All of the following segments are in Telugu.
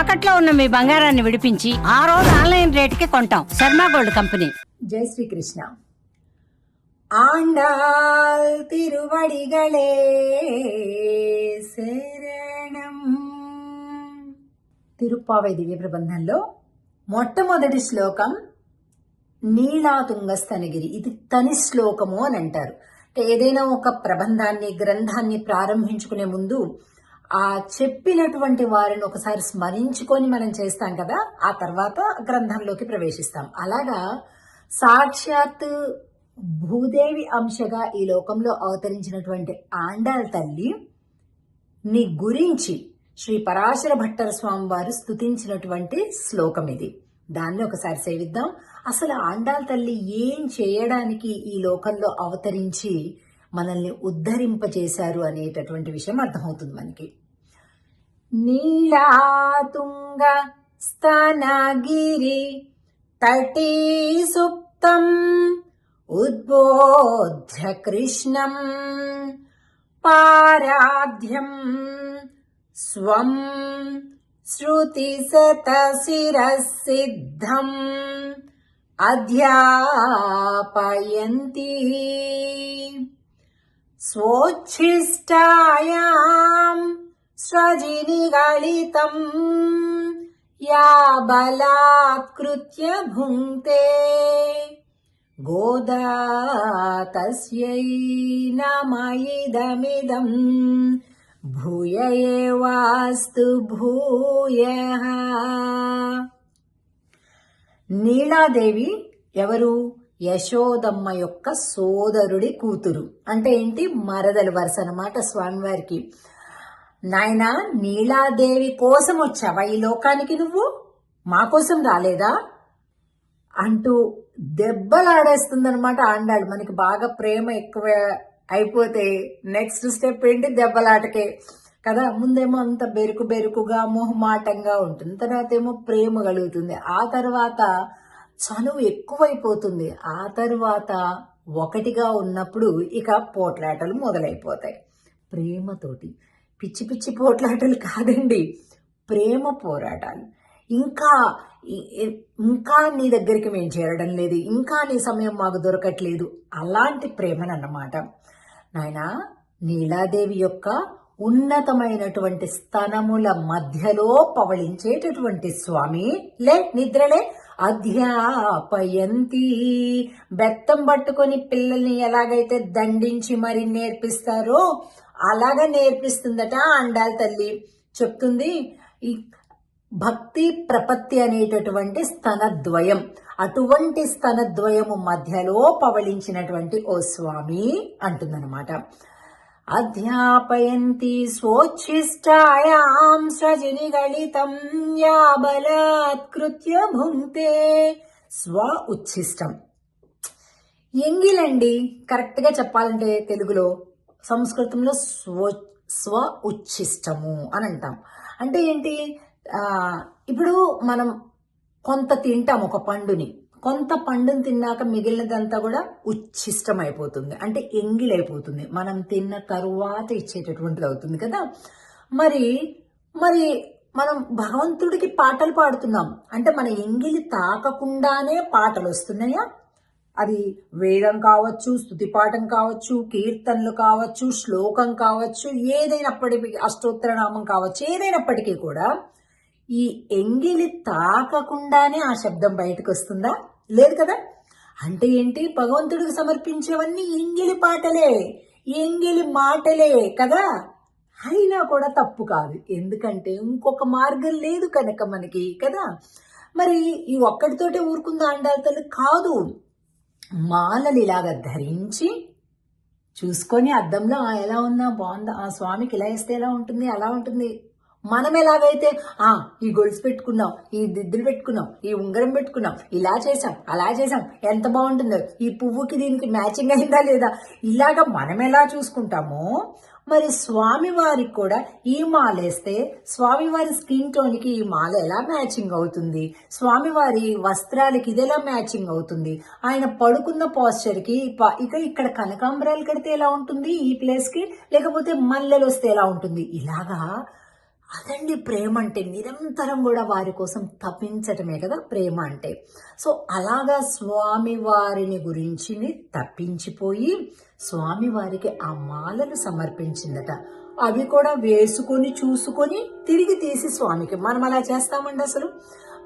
తాకట్లో ఉన్న మీ బంగారాన్ని విడిపించి ఆ రోజు ఆన్లైన్ రేటుకి కొంటాం. Sharma gold company. జై శ్రీకృష్ణ. ఆండాల్ తిరువడిగళే శరణం. తిరుప్పావై దివ్య ప్రబంధంలో మొట్టమొదటి శ్లోకం నీళాతుంగస్తనగిరి. ఇది తని శ్లోకము అని అంటారు. ఏదైనా ఒక ప్రబంధాన్ని గ్రంథాన్ని ప్రారంభించుకునే ముందు ఆ చెప్పినటువంటి వారిని ఒకసారి స్మరించుకొని మనం చేస్తాం కదా, ఆ తర్వాత గ్రంథంలోకి ప్రవేశిస్తాం. అలాగా సాక్షాత్ భూదేవి అంశగా ఈ లోకంలో అవతరించినటువంటి ఆండాళ్ తల్లి ని గురించి శ్రీ పరాశర భట్టర్ స్వామి వారు స్తుతించినటువంటి శ్లోకం ఇది. దాన్ని ఒకసారి సేవిద్దాం. అసలు ఆండాళ్ తల్లి ఏం చేయడానికి ఈ లోకంలో అవతరించి మనల్ని ఉద్ధరింపజేశారు అనేటటువంటి విషయం అర్థమవుతుంది మనకి. నీళాతుంగ స్తనగిరి తటీ సుప్తం ఉద్బోధ్య కృష్ణం పారాధ్యం స్వం శృతి శత శిరసిద్ధం అధ్యాపయంతి స్వోచ్ఛిష్టాయాం స్వజినిగళితం యా బలాత్కృత్య భుంక్తే గోదా తస్యై నమయిదమిదం భూయ ఏవాస్తు భూయః. నీలాదేవి ఎవరు? యశోదమ్మ యొక్క సోదరుడి కూతురు. అంటే ఏంటి? మరదలు వరుస అన్నమాట స్వామివారికి. నాయనా, నీలాదేవి కోసం వచ్చావా ఈ లోకానికి? నువ్వు మా కోసం రాలేదా అంటూ దెబ్బలాడేస్తుందనమాట ఆండాళ్ళు. మనకి బాగా ప్రేమ ఎక్కువ అయిపోతే నెక్స్ట్ స్టెప్ ఏంటి? దెబ్బలాటకే కదా. ముందేమో అంత బెరుకుగా మొహమాటంగా ఉంటుంది, తర్వాత ఏమో ప్రేమ కలుగుతుంది, ఆ తర్వాత చనువు ఎక్కువైపోతుంది, ఆ తర్వాత ఒకటిగా ఉన్నప్పుడు ఇక పోట్లాటలు మొదలైపోతాయి. ప్రేమతోటి పిచ్చి పిచ్చి పోట్లాటలు కాదండి, ప్రేమ పోరాటాలు. ఇంకా నీ దగ్గరికి మేము చేరడం లేదు, ఇంకా నీ సమయం మాకు దొరకట్లేదు, అలాంటి ప్రేమనన్నమాట. నాయనా, నీలాదేవి యొక్క ఉన్నతమైనటువంటి స్తనముల మధ్యలో పవళించేటటువంటి స్వామి లే నిద్రలే అధ్యాపయంతి. బెత్తం పట్టుకొని పిల్లల్ని ఎలాగైతే దండించి మరి నేర్పిస్తారో అలాగా నేర్పిస్తుందట ఆండాళ్ తల్లి. చెప్తుంది ఈ భక్తి ప్రపత్తి అనేటటువంటి స్తనద్వయం, అటువంటి స్తనద్వయము మధ్యలో పవళించినటువంటి ఓ స్వామి అంటుందన్నమాట. అధ్యాపయంతి స్వోచ్ఛిష్టాయాం సజినిగళితం యా బలాత్కృత్య భుంక్తే. స్వ ఉచ్ఛిష్టం ఎంగిలండి, కరెక్ట్ గా చెప్పాలంటే తెలుగులో. సంస్కృతంలో స్వ ఉచ్ఛిష్టము అని అంటాం. అంటే ఏంటి? ఇప్పుడు మనం కొంత తింటాం ఒక పండుని, కొంత పండుని తిన్నాక మిగిలినదంతా కూడా ఉచ్ఛిష్టం అయిపోతుంది, అంటే ఎంగిలైపోతుంది. మనం తిన్న తరువాత ఇచ్చేటటువంటిది అవుతుంది కదా. మరి మనం భగవంతుడికి పాటలు పాడుతున్నాం అంటే మన ఎంగిలి తాకకుండానే పాటలు వస్తున్నాయా? అది వేదం కావచ్చు, స్తుతి పాఠం కావచ్చు, కీర్తనలు కావచ్చు, శ్లోకం కావచ్చు, ఏదైనప్పటికీ అష్టోత్తర నామం కావచ్చు, ఏదైనప్పటికీ కూడా ఈ ఎంగిలి తాకకుండానే ఆ శబ్దం బయటకు వస్తుందా? లేదు కదా. అంటే ఏంటి? భగవంతుడికి సమర్పించేవన్నీ ఎంగిలి పాటలే, ఎంగిలి మాటలే కదా. అయినా కూడా తప్పు కాదు, ఎందుకంటే ఇంకొక మార్గం లేదు కనుక మనకి కదా. మరి ఈ ఒక్కడితోటే ఊరుకుందా ఆండాళ్ తల్లి? కాదు. మాలలు ఇలాగ ధరించి చూసుకొని అద్దంలో ఎలా ఉన్నా బాగుందా, ఆ స్వామికి ఇలా వేస్తే ఎలా ఉంటుంది, అలా ఉంటుంది. మనం ఎలాగైతే ఈ గొలుసు పెట్టుకున్నాం, ఈ దిద్దులు పెట్టుకున్నాం, ఈ ఉంగరం పెట్టుకున్నాం, ఇలా చేసాం, అలా చేసాం, ఎంత బాగుంటుందో, ఈ పువ్వుకి దీనికి మ్యాచింగ్ అయిందా లేదా, ఇలాగా మనం ఎలా చూసుకుంటామో మరి స్వామి వారికి కూడా ఈ మాల వేస్తే స్వామివారి స్కిన్ టోన్కి ఈ మాల ఎలా మ్యాచింగ్ అవుతుంది, స్వామివారి వస్త్రాలకి ఇది ఎలా మ్యాచింగ్ అవుతుంది, ఆయన పడుకున్న పోస్చర్కి ఇక ఇక్కడ కనకాంబరాలు కడితే ఎలా ఉంటుంది ఈ ప్లేస్కి, లేకపోతే మల్లెలు వస్తే ఎలా ఉంటుంది, ఇలాగా అదండి ప్రేమ అంటే. నిరంతరం కూడా వారి కోసం తప్పించటమే కదా ప్రేమ అంటే. సో అలాగా స్వామి వారిని గురించి తప్పించిపోయి స్వామి వారికి ఆ మాలలు సమర్పించిందట. అవి కూడా వేసుకొని చూసుకొని తిరిగి తీసి స్వామికి. మనం అలా చేస్తామండి అసలు?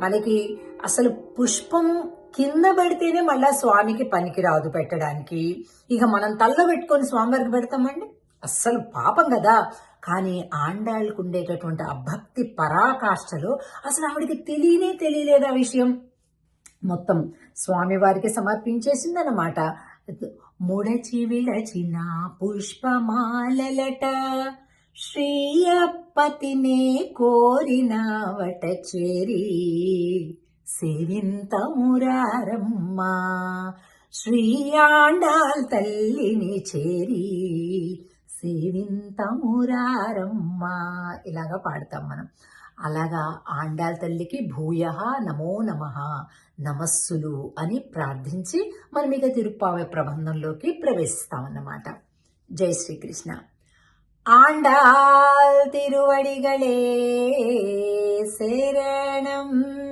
మనకి అసలు పుష్పం కింద పెడితేనే మళ్ళా స్వామికి పనికి రాదు పెట్టడానికి. ఇక మనం తల్లో పెట్టుకొని స్వామివారికి పెడతామండి? అస్సలు పాపం కదా. కానీ ఆండాళ్ళకు ఉండేటటువంటి ఆ భక్తి పరాకాష్ఠలో అసలు ఆవిడికి తెలియలేదు ఆ విషయం. మొత్తం స్వామివారికి సమర్పించేసిందన్నమాట. ముడచి విడచిన పుష్పమాలలట, శ్రీయప్పతినే కోరినవట చేరి, సేవింత మురారమ్మ శ్రీ ఆండాల్ తల్లిని చేరి, సేవింత మురారమ్మ. ఇలాగా పాడతాం మనం. అలాగా ఆండాల్ తల్లికి భూయః నమో నమః నమస్సులు అని ప్రార్థించి మనం ఇక తిరుప్పావై ప్రబంధంలోకి ప్రవేశిస్తామన్నమాట. జై శ్రీకృష్ణ. ఆండాల్ తిరువడిగళే శరణం.